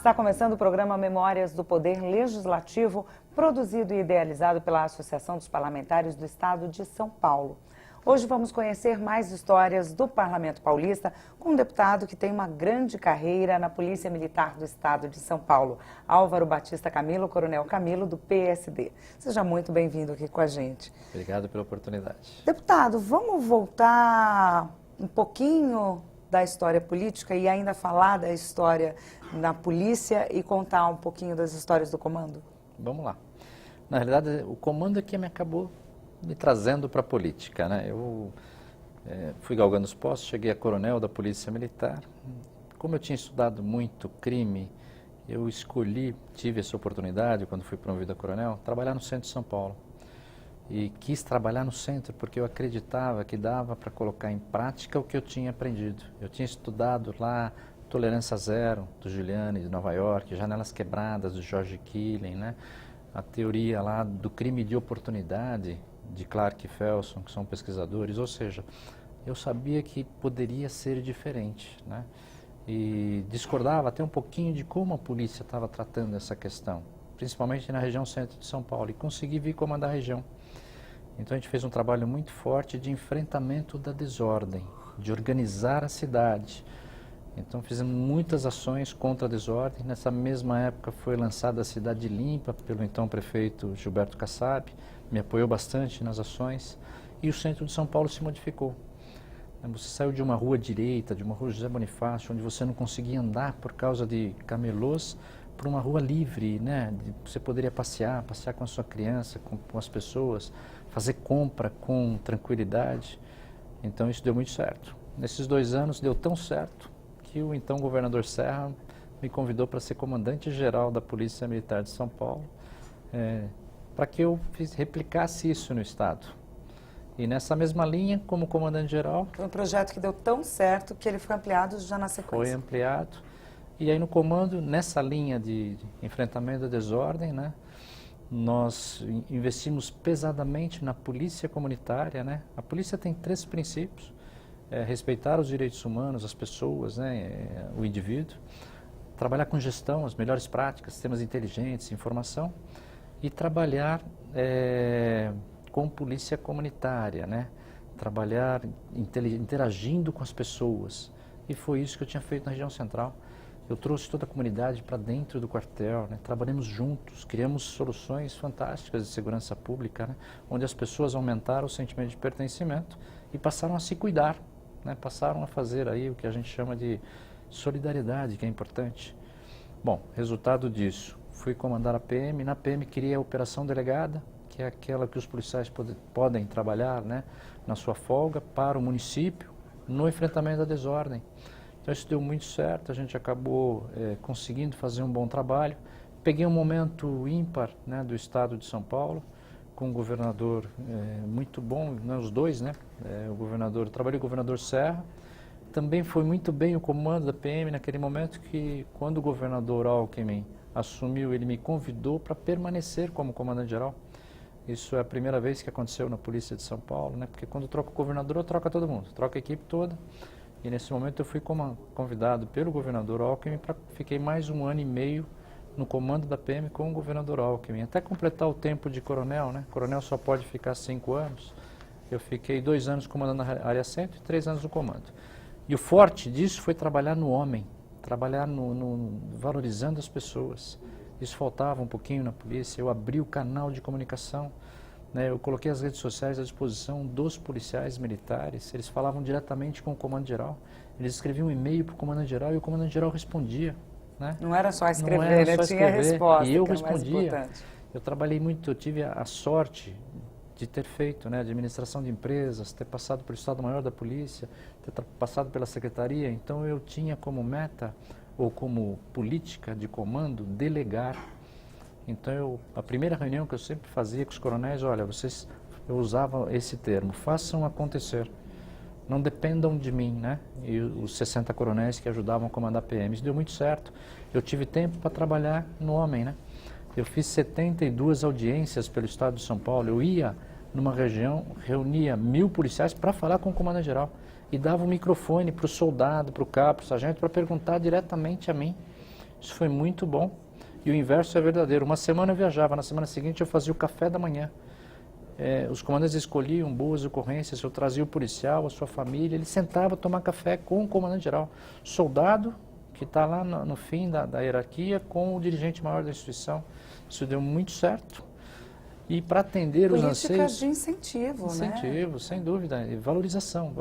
Está começando o programa Memórias do Poder Legislativo, produzido e idealizado pela Associação dos Parlamentares do Estado de São Paulo. Hoje vamos conhecer mais histórias do Parlamento Paulista com um deputado que tem uma grande carreira na Polícia Militar do Estado de São Paulo, Álvaro Batista Camilo, Coronel Camilo, do PSD. Seja muito bem-vindo aqui com a gente. Obrigado pela oportunidade. Deputado, vamos voltar um pouquinho da história política e ainda falar da história na polícia e contar um pouquinho das histórias do comando? Vamos lá. Na realidade, o comando é que me acabou me trazendo para a política, né? Eu fui galgando os postos, cheguei a coronel da Polícia Militar. Como eu tinha estudado muito crime, eu tive essa oportunidade, quando fui promovido a coronel, trabalhar no centro de São Paulo. E quis trabalhar no centro porque eu acreditava que dava para colocar em prática o que eu tinha aprendido. Eu tinha estudado lá Tolerância Zero, do Giuliani, de Nova York, Janelas Quebradas, do George Killing, né? A teoria lá do crime de oportunidade, de Clark e Felson, que são pesquisadores. Ou seja, eu sabia que poderia ser diferente, né? E discordava até um pouquinho de como a polícia estava tratando essa questão, principalmente na região centro de São Paulo, e consegui vir comandar a região. Então a gente fez um trabalho muito forte de enfrentamento da desordem, de organizar a cidade. Então fizemos muitas ações contra a desordem. Nessa mesma época foi lançada a Cidade Limpa pelo então prefeito Gilberto Kassab, me apoiou bastante nas ações, e o centro de São Paulo se modificou. Você saiu de uma rua direita, de uma rua José Bonifácio, onde você não conseguia andar por causa de camelôs, para uma rua livre, né? Você poderia passear com a sua criança, com as pessoas, fazer compra com tranquilidade. Então isso deu muito certo. Nesses 2 anos deu tão certo que o então governador Serra me convidou para ser comandante-geral da Polícia Militar de São Paulo, para que eu replicasse isso no Estado. E nessa mesma linha, como comandante-geral... Foi um projeto que deu tão certo que ele foi ampliado já na sequência. Foi ampliado. E aí no comando, nessa linha de enfrentamento da desordem, né, nós investimos pesadamente na polícia comunitária, né? A polícia tem 3 princípios: respeitar os direitos humanos, as pessoas, né, o indivíduo, trabalhar com gestão, as melhores práticas, sistemas inteligentes, informação, e trabalhar com polícia comunitária, né? Trabalhar interagindo com as pessoas. E foi isso que eu tinha feito na região central. Eu trouxe toda a comunidade para dentro do quartel, né? Trabalhamos juntos, criamos soluções fantásticas de segurança pública, né? Onde as pessoas aumentaram o sentimento de pertencimento e passaram a se cuidar, né? Passaram a fazer aí o que a gente chama de solidariedade, que é importante. Bom, resultado disso, fui comandar a PM. Na PM criei a Operação Delegada, que é aquela que os policiais podem trabalhar, né, na sua folga para o município no enfrentamento da desordem. Então isso deu muito certo, a gente acabou conseguindo fazer um bom trabalho. Peguei um momento ímpar, né, do Estado de São Paulo, com um governador muito bom, né, os dois, né, trabalhei com o governador Serra. Também foi muito bem o comando da PM naquele momento, que quando o governador Alckmin assumiu, ele me convidou para permanecer como comandante-geral. Isso é a primeira vez que aconteceu na Polícia de São Paulo, né, porque quando troca o governador, troca todo mundo, troca a equipe toda. E nesse momento eu fui convidado pelo governador Alckmin, fiquei mais 1 ano e meio no comando da PM com o governador Alckmin, até completar o tempo de coronel, né? Coronel só pode ficar 5 anos. Eu fiquei 2 anos comandando a área centro e 3 anos no comando. E o forte disso foi trabalhar no homem, trabalhar valorizando as pessoas. Isso faltava um pouquinho na polícia. Eu abri o canal de comunicação, né? Eu coloquei as redes sociais à disposição dos policiais militares. Eles falavam diretamente com o comandante-geral. Eles escreviam um e-mail para o comandante-geral e o comandante-geral respondia, né? Não era só escrever, ele tinha a resposta. E eu respondia. Eu trabalhei muito, eu tive a sorte de ter feito, né, administração de empresas, ter passado pelo Estado-Maior da Polícia, ter passado pela Secretaria. Então eu tinha como meta, ou como política de comando, delegar. Então a primeira reunião que eu sempre fazia com os coronéis, olha, eu usava esse termo: façam acontecer, não dependam de mim, né? E os 60 coronéis que ajudavam a comandar PM, isso deu muito certo. Eu tive tempo para trabalhar no homem, né? Eu fiz 72 audiências pelo Estado de São Paulo. Eu ia numa região, reunia 1000 policiais para falar com o comandante-geral e dava o microfone para o soldado, para o cabo, para o sargento, para perguntar diretamente a mim. Isso foi muito bom. E o inverso é verdadeiro. Uma semana eu viajava, na semana seguinte eu fazia o café da manhã. Os comandantes escolhiam boas ocorrências, eu trazia o policial, a sua família, ele sentava a tomar café com o comandante-geral. Soldado, que está lá no fim da hierarquia, com o dirigente maior da instituição. Isso deu muito certo. E para atender os anseios... Políticas de incentivo, né? Incentivo, sem dúvida. E valorização.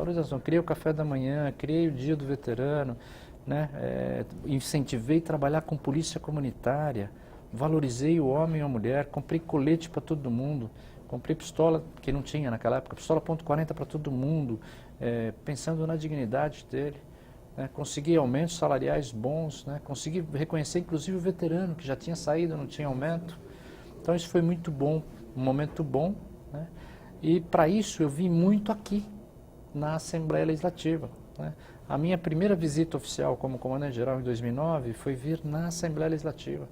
Criei o café da manhã, criei o dia do veterano, né? Incentivei trabalhar com polícia comunitária, valorizei o homem e a mulher, comprei colete para todo mundo, comprei pistola, que não tinha naquela época, pistola .40 para todo mundo, pensando na dignidade dele. Consegui aumentos salariais bons, né? Consegui reconhecer inclusive o veterano que já tinha saído, não tinha aumento. Então isso foi muito bom, um momento bom, né? E para isso eu vim muito aqui, na Assembleia Legislativa, né? A minha primeira visita oficial como comandante-geral em 2009 foi vir na Assembleia Legislativa,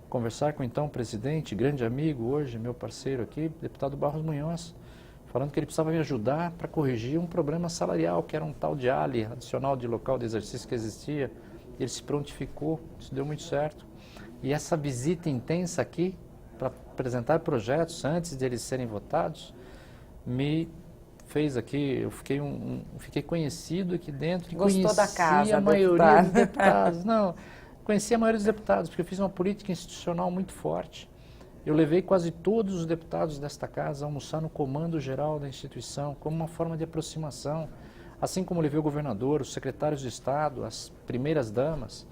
conversar com então o presidente, grande amigo hoje, meu parceiro aqui, deputado Barros Munhoz, falando que ele precisava me ajudar para corrigir um problema salarial, que era um tal de ALI, adicional de local de exercício que existia. Ele se prontificou, isso deu muito certo. E essa visita intensa aqui, para apresentar projetos antes de eles serem votados, me fez aqui, eu fiquei conhecido aqui dentro. E Gostou da casa, a maioria dos deputados. Não, conheci a maioria dos deputados, porque eu fiz uma política institucional muito forte. Eu levei quase todos os deputados desta casa a almoçar no comando geral da instituição, como uma forma de aproximação, assim como levei o governador, os secretários de Estado, as primeiras damas.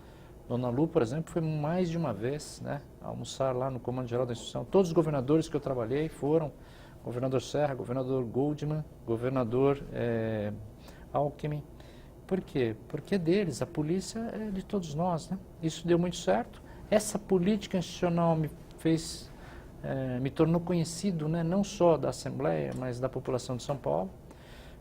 Dona Lu, por exemplo, foi mais de uma vez, né, almoçar lá no comando geral da instituição. Todos os governadores que eu trabalhei foram, governador Serra, governador Goldman, governador Alckmin. Por quê? Porque deles, a polícia é de todos nós, né? Isso deu muito certo. Essa política institucional me tornou conhecido, né, não só da Assembleia, mas da população de São Paulo,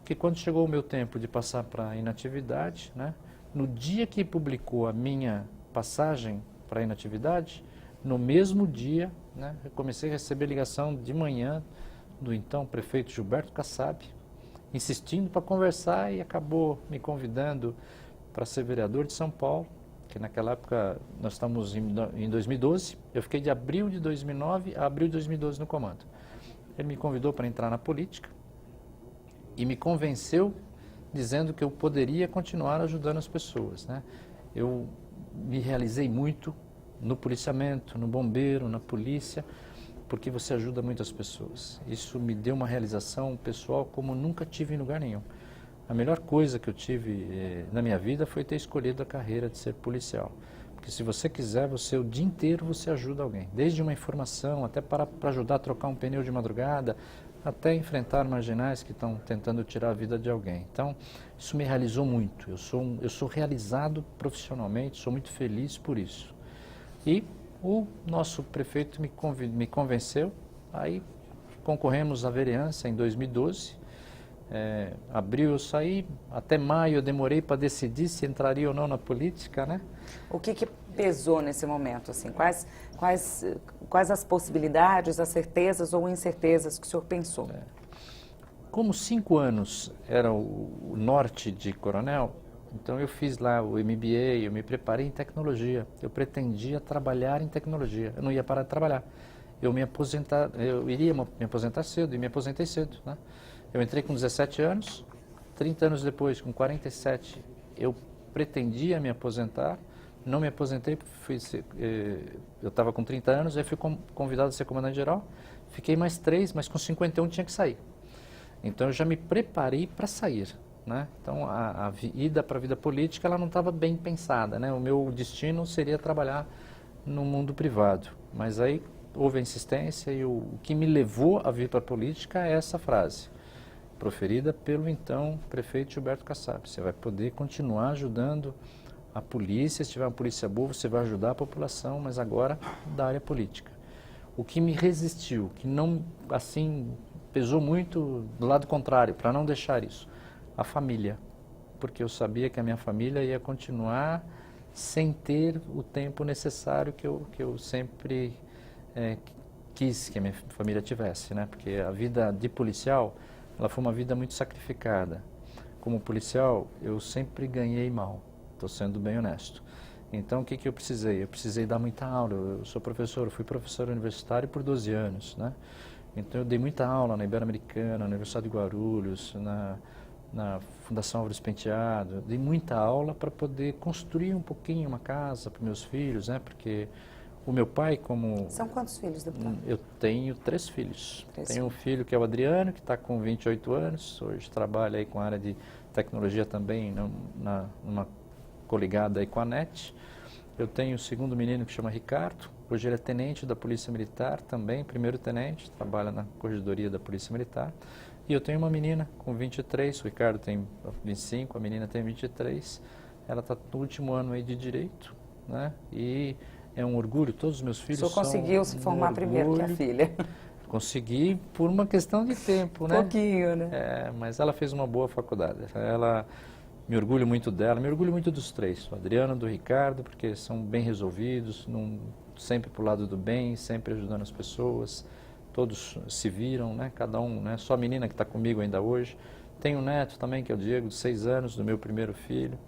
que quando chegou o meu tempo de passar para a inatividade, né, no dia que publicou a minha passagem para a inatividade, no mesmo dia, né, eu comecei a receber ligação de manhã do então prefeito Gilberto Kassab, insistindo para conversar, e acabou me convidando para ser vereador de São Paulo, que naquela época nós estamos em 2012, eu fiquei de abril de 2009 a abril de 2012 no comando. Ele me convidou para entrar na política e me convenceu dizendo que eu poderia continuar ajudando as pessoas, né? Eu me realizei muito no policiamento, no bombeiro, na polícia, porque você ajuda muitas pessoas. Isso me deu uma realização pessoal como nunca tive em lugar nenhum. A melhor coisa que eu tive na minha vida foi ter escolhido a carreira de ser policial. Porque se você quiser, o dia inteiro você ajuda alguém. Desde uma informação, até para ajudar a trocar um pneu de madrugada, até enfrentar marginais que estão tentando tirar a vida de alguém. Então, isso me realizou muito. Eu sou realizado profissionalmente, sou muito feliz por isso. E o nosso prefeito me convenceu, aí concorremos à vereança em 2012, abril eu saí, até maio eu demorei para decidir se entraria ou não na política, né? O que pesou nesse momento, assim? Quais as possibilidades, as certezas ou incertezas que o senhor pensou? Como 5 anos era o norte de coronel, então eu fiz lá o MBA, eu me preparei em tecnologia, eu pretendia trabalhar em tecnologia, eu não ia parar de trabalhar. Eu iria me aposentar cedo, e me aposentei cedo, né? Eu entrei com 17 anos, 30 anos depois, com 47, eu pretendia me aposentar, não me aposentei, eu estava com 30 anos, aí fui convidado a ser comandante-geral, fiquei mais 3, mas com 51 tinha que sair. Então eu já me preparei para sair, né? Então a ida para a vida política ela não estava bem pensada, né? O meu destino seria trabalhar no mundo privado, mas aí houve a insistência e o que me levou a vir para a política é essa frase, proferida pelo então prefeito Gilberto Kassab: você vai poder continuar ajudando a polícia, se tiver uma polícia boa, você vai ajudar a população, mas agora da área política. O que me resistiu, que não, assim, pesou muito do lado contrário, para não deixar isso, a família, porque eu sabia que a minha família ia continuar sem ter o tempo necessário que eu sempre quis que a minha família tivesse, né? Porque a vida de policial, ela foi uma vida muito sacrificada. Como policial, eu sempre ganhei mal, estou sendo bem honesto. Então, o que eu precisei? Eu precisei dar muita aula. Eu sou professor, eu fui professor universitário por 12 anos, né? Então, eu dei muita aula na Ibero-Americana, na Universidade de Guarulhos, na Fundação Álvares Penteado. Dei muita aula para poder construir um pouquinho uma casa para meus filhos, né? Porque o meu pai, como... São quantos filhos, deputado? Eu tenho 3 filhos. Três Tenho um filhos. filho que é o Adriano, que está com 28 anos. Hoje trabalha aí com a área de tecnologia também, numa coligada aí com a NET. Eu tenho o segundo menino que chama Ricardo. Hoje ele é tenente da Polícia Militar também, primeiro tenente, trabalha na corregedoria da Polícia Militar. E eu tenho uma menina com 23, o Ricardo tem 25, a menina tem 23. Ela está no último ano aí de Direito, né? E é um orgulho, todos os meus filhos são... O senhor conseguiu se formar primeiro que a filha? Consegui por uma questão de tempo, né? Pouquinho, né? Mas ela fez uma boa faculdade. Me orgulho muito dela, me orgulho muito dos 3, do Adriano, do Ricardo, porque são bem resolvidos, sempre pro lado do bem, sempre ajudando as pessoas. Todos se viram, né? Cada um, né? Só a menina que está comigo ainda hoje. Tenho um neto também, que é o Diego, de 6 anos, do meu primeiro filho.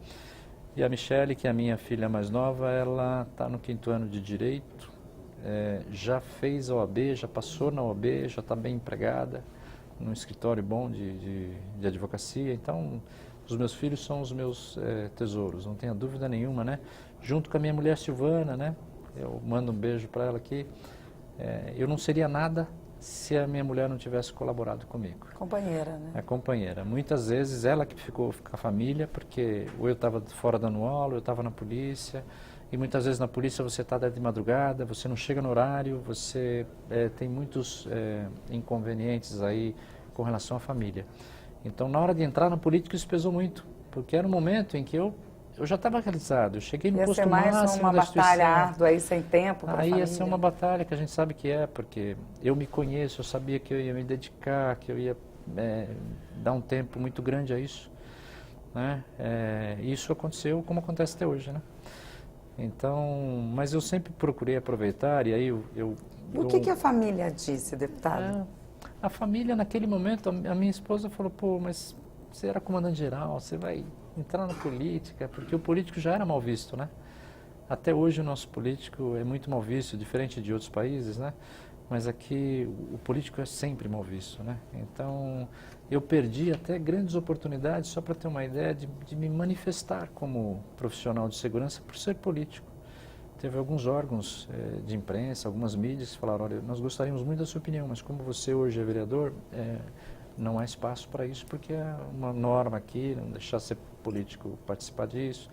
E a Michele, que é a minha filha mais nova, ela está no 5º ano de Direito, já fez a OAB, já passou na OAB, já está bem empregada, num escritório bom de advocacia. Então, os meus filhos são os meus tesouros, não tenha dúvida nenhuma, né? Junto com a minha mulher Silvana, né? Eu mando um beijo para ela aqui. Eu não seria nada se a minha mulher não tivesse colaborado comigo. Companheira, né? É companheira. Muitas vezes ela que ficou com a família, porque ou eu estava fora dando aula, ou eu estava na polícia, e muitas vezes na polícia você está de madrugada, você não chega no horário, você tem muitos inconvenientes aí com relação à família. Então, na hora de entrar na política, isso pesou muito, porque era um momento em que eu já estava realizado, eu cheguei no posto máximo da instituição. Ia ser mais uma batalha árdua aí, sem tempo para a família? Ia ser uma batalha que a gente sabe que porque eu me conheço, eu sabia que eu ia me dedicar, que eu ia dar um tempo muito grande a isso, né? Isso aconteceu como acontece até hoje, né? Então, mas eu sempre procurei aproveitar, e aí O que a família disse, deputado? A família, naquele momento, a minha esposa falou, pô, mas você era comandante-geral, você vai entrar na política, porque o político já era mal visto, né? Até hoje o nosso político é muito mal visto, diferente de outros países, né? Mas aqui o político é sempre mal visto, né? Então, eu perdi até grandes oportunidades, só para ter uma ideia, de me manifestar como profissional de segurança por ser político. Teve alguns órgãos de imprensa, algumas mídias que falaram, olha, nós gostaríamos muito da sua opinião, mas como você hoje é vereador, não há espaço para isso, porque é uma norma aqui, não deixar ser político participar disso.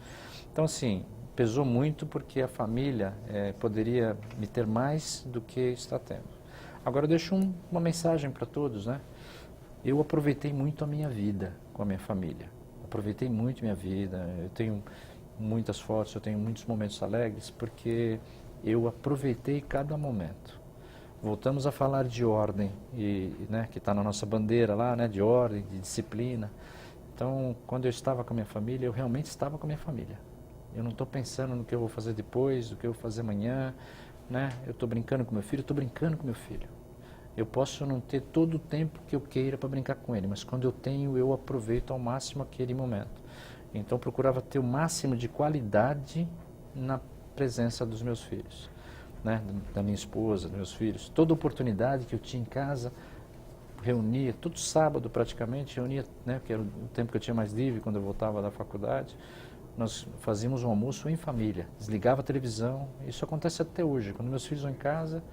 Então, assim, pesou muito porque a família poderia me ter mais do que está tendo. Agora, eu deixo uma mensagem para todos, né? Eu aproveitei muito a minha vida com a minha família. Aproveitei muito minha vida, eu tenho muitas fotos, eu tenho muitos momentos alegres, porque eu aproveitei cada momento. Voltamos a falar de ordem, né, que está na nossa bandeira lá, né, de ordem, de disciplina. Então, quando eu estava com a minha família, eu realmente estava com a minha família. Eu não estou pensando no que eu vou fazer depois, no que eu vou fazer amanhã, né? Eu estou brincando com meu filho, estou brincando com meu filho. Eu posso não ter todo o tempo que eu queira para brincar com ele, mas quando eu tenho, eu aproveito ao máximo aquele momento. Então, eu procurava ter o máximo de qualidade na presença dos meus filhos, né? Da minha esposa, dos meus filhos. Toda oportunidade que eu tinha em casa, reunia, todo sábado praticamente, reunia, né? Que era o tempo que eu tinha mais livre quando eu voltava da faculdade. Nós fazíamos um almoço em família, desligava a televisão. Isso acontece até hoje. Quando meus filhos vão em casa,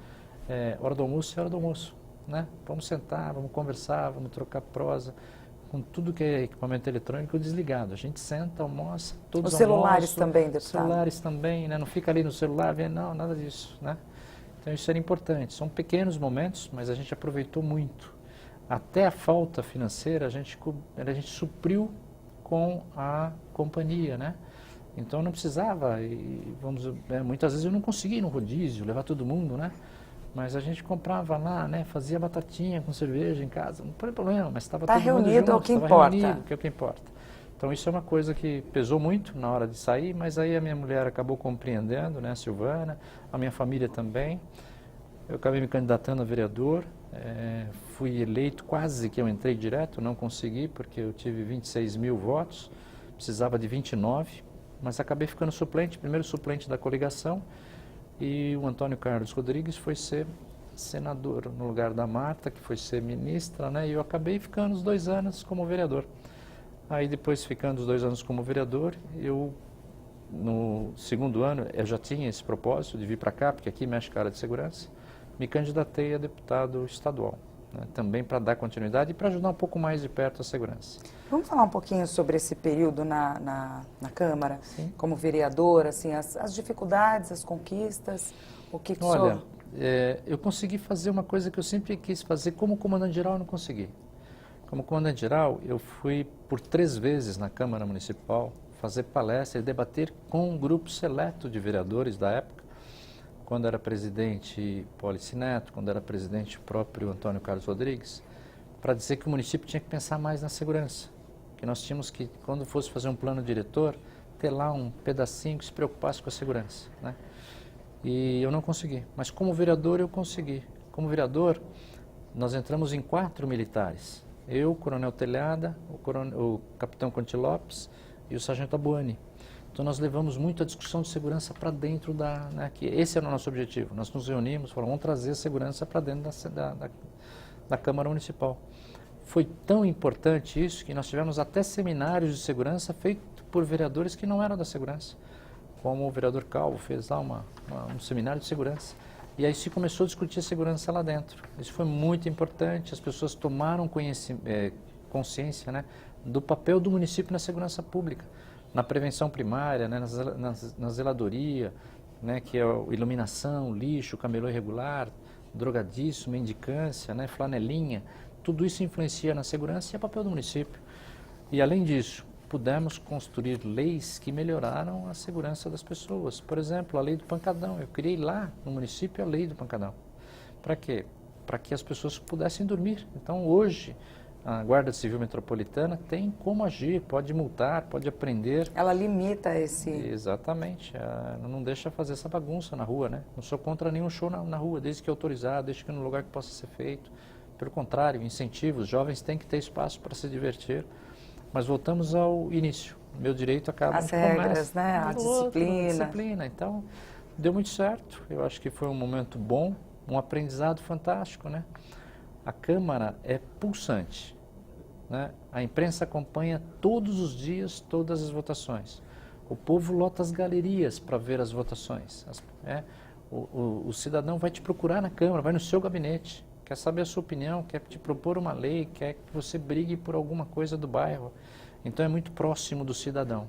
hora do almoço é hora do almoço, né? Vamos sentar, vamos conversar, vamos trocar prosa. Com tudo que é equipamento eletrônico desligado. A gente senta, almoça, todos Os celulares almoçam, também, deputado? Celulares também, né? Não fica ali no celular, não, nada disso, né? Então isso era importante. São pequenos momentos, mas a gente aproveitou muito. Até a falta financeira a gente supriu com a companhia, né? Então não precisava, muitas vezes eu não conseguia ir no rodízio, levar todo mundo, né? Mas a gente comprava lá, né? Fazia batatinha com cerveja em casa, não tem problema, mas estava todo mundo junto, é o que estava importa. reunido, que é o que importa. Então isso é uma coisa que pesou muito na hora de sair, mas aí a minha mulher acabou compreendendo, né? A Silvana, a minha família também. Eu acabei me candidatando a vereador, fui eleito, quase que eu entrei direto, não consegui, porque eu tive 26 mil votos, precisava de 29, mas acabei ficando suplente, primeiro suplente da coligação, e o Antônio Carlos Rodrigues foi ser senador no lugar da Marta, que foi ser ministra, né? E eu acabei ficando os 2 anos como vereador. Aí depois, ficando os 2 anos como vereador, eu, no segundo ano, eu já tinha esse propósito de vir para cá, porque aqui mexe com a área de segurança, me candidatei a deputado estadual, né? Também para dar continuidade e para ajudar um pouco mais de perto a segurança. Vamos falar um pouquinho sobre esse período na Câmara, Sim. como vereador, assim, as dificuldades, as conquistas, o que o Olha, senhor... eu consegui fazer uma coisa que eu sempre quis fazer, como comandante-geral eu não consegui. Como comandante-geral, eu fui por 3 vezes na Câmara Municipal fazer palestra e debater com um grupo seleto de vereadores da época, quando era presidente Polici Neto, quando era presidente o próprio Antônio Carlos Rodrigues, para dizer que o município tinha que pensar mais na segurança, que nós tínhamos que, quando fosse fazer um plano diretor, ter lá um pedacinho que se preocupasse com a segurança, né? E eu não consegui, mas como vereador eu consegui. Como vereador, nós entramos em 4 militares. Eu, o Coronel Telhada, o Capitão Conti Lopes e o Sargento Abuani. Então nós levamos muito a discussão de segurança para dentro da... Né, que esse era o nosso objetivo. Nós nos reunimos, falamos, vamos trazer a segurança para dentro da Câmara Municipal. Foi tão importante isso que nós tivemos até seminários de segurança feitos por vereadores que não eram da segurança. Como o vereador Calvo fez lá um seminário de segurança. E aí se começou a discutir a segurança lá dentro. Isso foi muito importante, as pessoas tomaram consciência, né, do papel do município na segurança pública, na prevenção primária, né, na zeladoria, né, que é iluminação, lixo, camelô irregular, drogadiço, mendicância, né, flanelinha, tudo isso influencia na segurança e é papel do município. E além disso, pudemos construir leis que melhoraram a segurança das pessoas. Por exemplo, a lei do pancadão. Eu criei lá no município a lei do pancadão. Para quê? Para que as pessoas pudessem dormir. Então hoje a Guarda Civil Metropolitana tem como agir, pode multar, pode aprender. Ela limita esse... Exatamente, não deixa fazer essa bagunça na rua, né? Não sou contra nenhum show na rua, desde que é autorizado, desde que no lugar que possa ser feito. Pelo contrário, incentivo, os jovens têm que ter espaço para se divertir. Mas voltamos ao início. Meu direito acaba... As regras, né? A disciplina. Então, deu muito certo. Eu acho que foi um momento bom, um aprendizado fantástico, né? A Câmara é pulsante, né? A imprensa acompanha todos os dias, todas as votações. O povo lota as galerias para ver as votações. O cidadão vai te procurar na Câmara, vai no seu gabinete, quer saber a sua opinião, quer te propor uma lei, quer que você brigue por alguma coisa do bairro. Então é muito próximo do cidadão.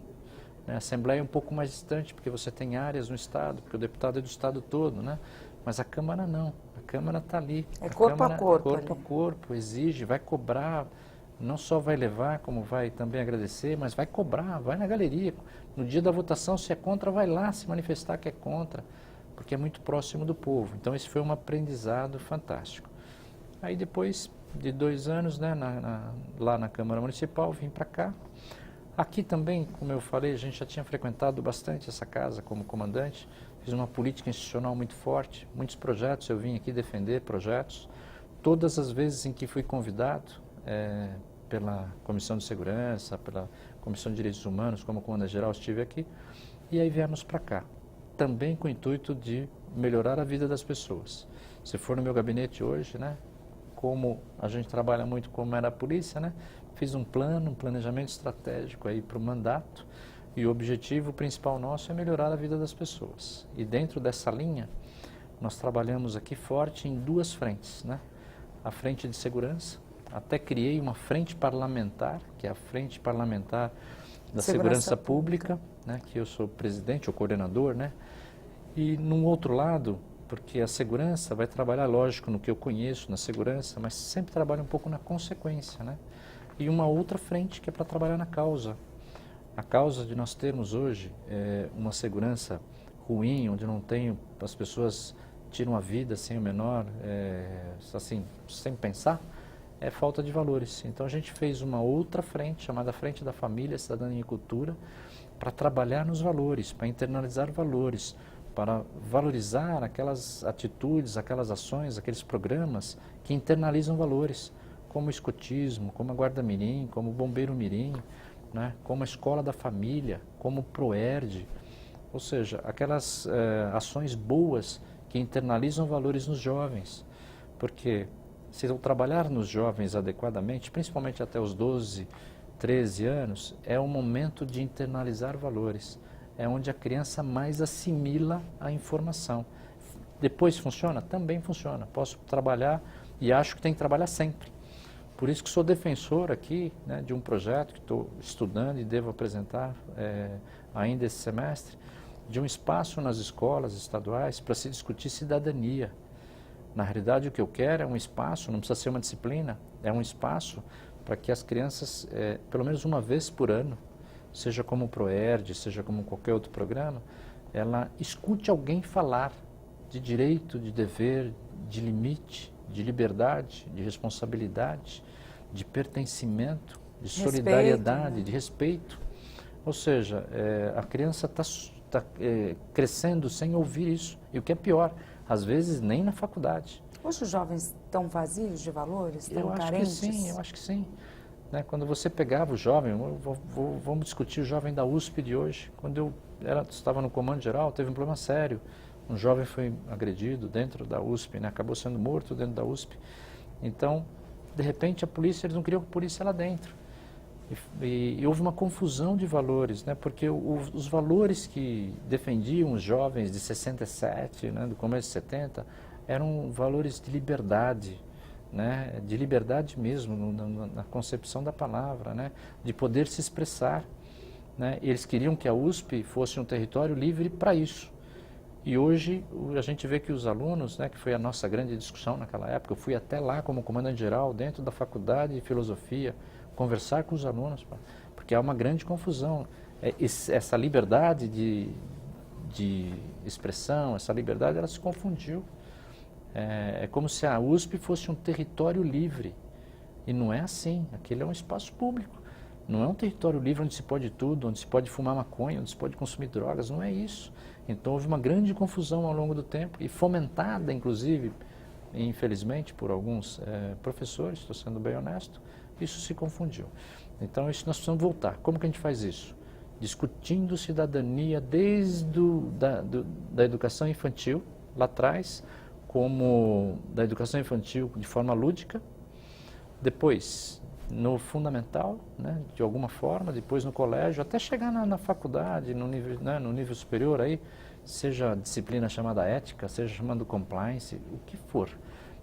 A Assembleia é um pouco mais distante, porque você tem áreas no Estado, porque o deputado é do Estado todo, né? Mas a Câmara não. A Câmara está ali. É corpo a corpo. Corpo a corpo, exige, vai cobrar, não só vai levar, como vai também agradecer, mas vai cobrar, vai na galeria. No dia da votação, se é contra, vai lá se manifestar que é contra, porque é muito próximo do povo. Então esse foi um aprendizado fantástico. Aí depois de 2 anos, né, lá na Câmara Municipal, vim para cá. Aqui também, como eu falei, a gente já tinha frequentado bastante essa casa como comandante. Fiz uma política institucional muito forte, muitos projetos, eu vim aqui defender projetos. Todas as vezes em que fui convidado pela Comissão de Segurança, pela Comissão de Direitos Humanos, como comandante-geral, estive aqui. E aí viemos para cá, também com o intuito de melhorar a vida das pessoas. Se for no meu gabinete hoje, né, como a gente trabalha muito como era a polícia, né? Fiz um planejamento estratégico aí para o mandato e o objetivo principal nosso é melhorar a vida das pessoas. E dentro dessa linha, nós trabalhamos aqui forte em 2 frentes, né? A frente de segurança, até criei uma frente parlamentar, que é a frente parlamentar da segurança pública, né? Que eu sou presidente ou coordenador, né? E num outro lado, porque a segurança vai trabalhar, lógico, no que eu conheço, na segurança, mas sempre trabalha um pouco na consequência, né? E uma outra frente que é para trabalhar na causa. A causa de nós termos hoje uma segurança ruim, onde não tem, as pessoas tiram a vida sem o menor, assim, sem pensar, é falta de valores. Então a gente fez uma outra frente, chamada Frente da Família, Cidadania e Cultura, para trabalhar nos valores, para internalizar valores, para valorizar aquelas atitudes, aquelas ações, aqueles programas que internalizam valores, como o escotismo, como a Guarda Mirim, como o Bombeiro Mirim, né? Como a escola da família, como o ProERD, ou seja, aquelas ações boas que internalizam valores nos jovens. Porque se eu trabalhar nos jovens adequadamente, principalmente até os 12, 13 anos, é o momento de internalizar valores. É onde a criança mais assimila a informação. Depois funciona? Também funciona. Posso trabalhar e acho que tem que trabalhar sempre. Por isso que sou defensor aqui, né, de um projeto que estou estudando e devo apresentar ainda esse semestre, de um espaço nas escolas estaduais para se discutir cidadania. Na realidade, o que eu quero é um espaço, não precisa ser uma disciplina, é um espaço para que as crianças, pelo menos uma vez por ano, seja como o ProERD, seja como qualquer outro programa, ela escute alguém falar de direito, de dever, de limite, de liberdade, de responsabilidade, de pertencimento, de solidariedade, respeito, né? De respeito. Ou seja, a criança está crescendo sem ouvir isso. E o que é pior, às vezes nem na faculdade. Hoje os jovens estão vazios de valores, estão carentes? Eu acho que sim. Né? Quando você pegava o jovem, vamos discutir o jovem da USP de hoje. Quando eu estava no comando geral, teve um problema sério. Um jovem foi agredido dentro da USP, né? Acabou sendo morto dentro da USP. Então, de repente, a polícia, eles não queriam que a polícia lá dentro. E houve uma confusão de valores, né? Porque os valores que defendiam os jovens de 67, né, do começo de 70, eram valores de liberdade, né? De liberdade mesmo, na concepção da palavra, né? De poder se expressar. Né? Eles queriam que a USP fosse um território livre para isso. E hoje a gente vê que os alunos, né, que foi a nossa grande discussão naquela época, eu fui até lá como comandante-geral, dentro da faculdade de filosofia, conversar com os alunos, porque há uma grande confusão. Essa liberdade de expressão, essa liberdade, ela se confundiu. É como se a USP fosse um território livre. E não é assim, aquele é um espaço público. Não é um território livre onde se pode tudo, onde se pode fumar maconha, onde se pode consumir drogas, não é isso. Então houve uma grande confusão ao longo do tempo e fomentada, inclusive, infelizmente, por alguns professores, estou sendo bem honesto, isso se confundiu. Então isso nós precisamos voltar. Como que a gente faz isso? Discutindo cidadania desde da educação infantil, lá atrás, como da educação infantil de forma lúdica, depois no fundamental, né, de alguma forma, depois no colégio, até chegar na faculdade, no nível superior, aí, seja a disciplina chamada ética, seja chamando compliance, o que for.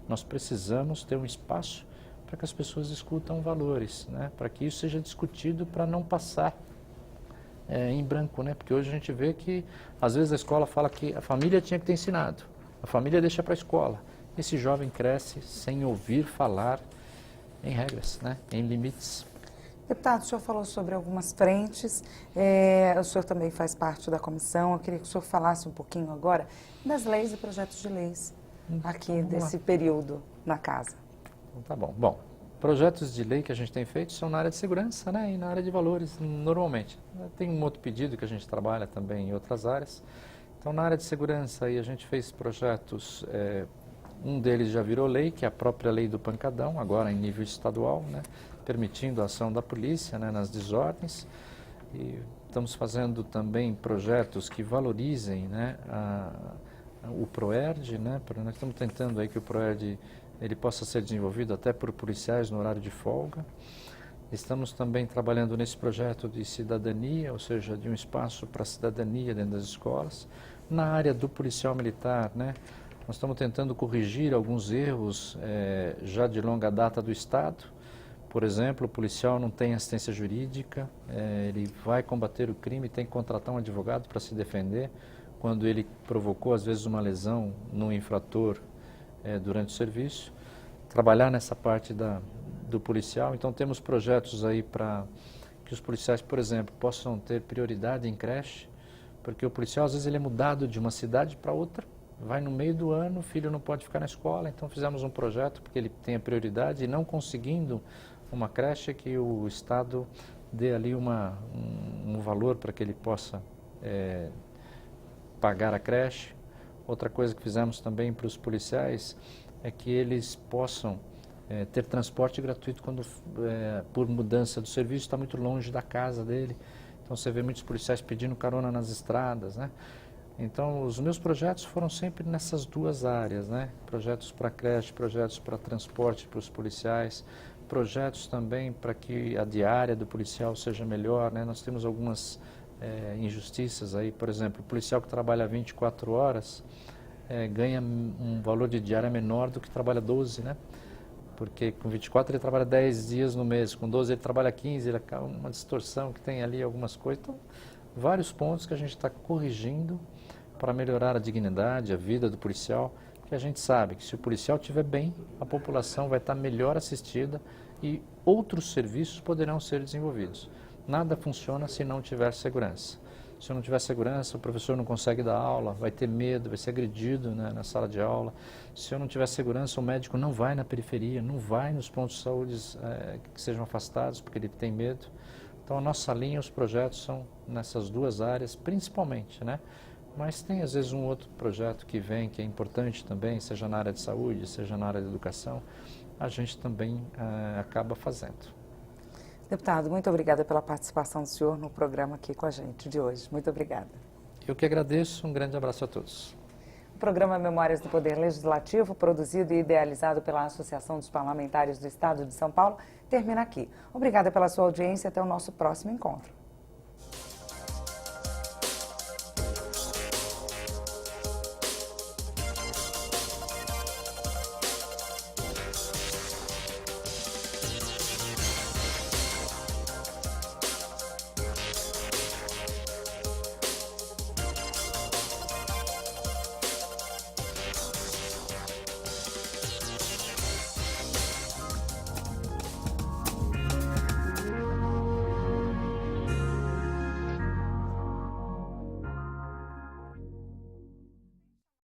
Nós precisamos ter um espaço para que as pessoas discutam valores, né, para que isso seja discutido para não passar em branco, né, porque hoje a gente vê que, às vezes a escola fala que a família tinha que ter ensinado, a família deixa para a escola. Esse jovem cresce sem ouvir falar em regras, né? Em limites. Deputado, o senhor falou sobre algumas frentes, o senhor também faz parte da comissão, eu queria que o senhor falasse um pouquinho agora das leis e projetos de leis aqui desse período na casa. Então, tá bom. Bom, projetos de lei que a gente tem feito são na área de segurança, né? E na área de valores, normalmente. Tem um outro pedido que a gente trabalha também em outras áreas. Então, na área de segurança, aí a gente fez projetos... Um deles já virou lei, que é a própria lei do pancadão, agora em nível estadual, né, permitindo a ação da polícia, né, nas desordens. E estamos fazendo também projetos que valorizem, né, o ProERD, né, nós estamos tentando aí que o ProERD ele possa ser desenvolvido até por policiais no horário de folga. Estamos também trabalhando nesse projeto de cidadania, ou seja, de um espaço para a cidadania dentro das escolas. Na área do policial militar, né, nós estamos tentando corrigir alguns erros já de longa data do Estado. Por exemplo, o policial não tem assistência jurídica, ele vai combater o crime, tem que contratar um advogado para se defender quando ele provocou, às vezes, uma lesão no infrator durante o serviço. Trabalhar nessa parte do policial. Então, temos projetos aí para que os policiais, por exemplo, possam ter prioridade em creche, porque o policial, às vezes, ele é mudado de uma cidade para outra, vai no meio do ano, o filho não pode ficar na escola, então fizemos um projeto porque ele tem a prioridade e não conseguindo uma creche que o Estado dê ali um valor para que ele possa pagar a creche. Outra coisa que fizemos também para os policiais é que eles possam ter transporte gratuito quando, por mudança do serviço, está muito longe da casa dele. Então você vê muitos policiais pedindo carona nas estradas, né? Então os meus projetos foram sempre nessas duas áreas, né? Projetos para creche, projetos para transporte para os policiais, projetos também para que a diária do policial seja melhor, né? Nós temos algumas injustiças aí, por exemplo, o policial que trabalha 24 horas ganha um valor de diária menor do que trabalha 12, né? Porque com 24 ele trabalha 10 dias no mês, com 12 ele trabalha 15, ele acaba uma distorção que tem ali algumas coisas. Então, vários pontos que a gente está corrigindo para melhorar a dignidade, a vida do policial, que a gente sabe que se o policial estiver bem, a população vai estar melhor assistida e outros serviços poderão ser desenvolvidos. Nada funciona se não tiver segurança. Se não tiver segurança, o professor não consegue dar aula, vai ter medo, vai ser agredido, né, na sala de aula. Se eu não tiver segurança, o médico não vai na periferia, não vai nos pontos de saúde que sejam afastados, porque ele tem medo. Então, a nossa linha, os projetos são nessas duas áreas, principalmente, né? Mas tem, às vezes, um outro projeto que vem, que é importante também, seja na área de saúde, seja na área de educação, a gente também acaba fazendo. Deputado, muito obrigada pela participação do senhor no programa aqui com a gente de hoje. Muito obrigada. Eu que agradeço, um grande abraço a todos. O programa Memórias do Poder Legislativo, produzido e idealizado pela Associação dos Parlamentares do Estado de São Paulo, termina aqui. Obrigada pela sua audiência e até o nosso próximo encontro.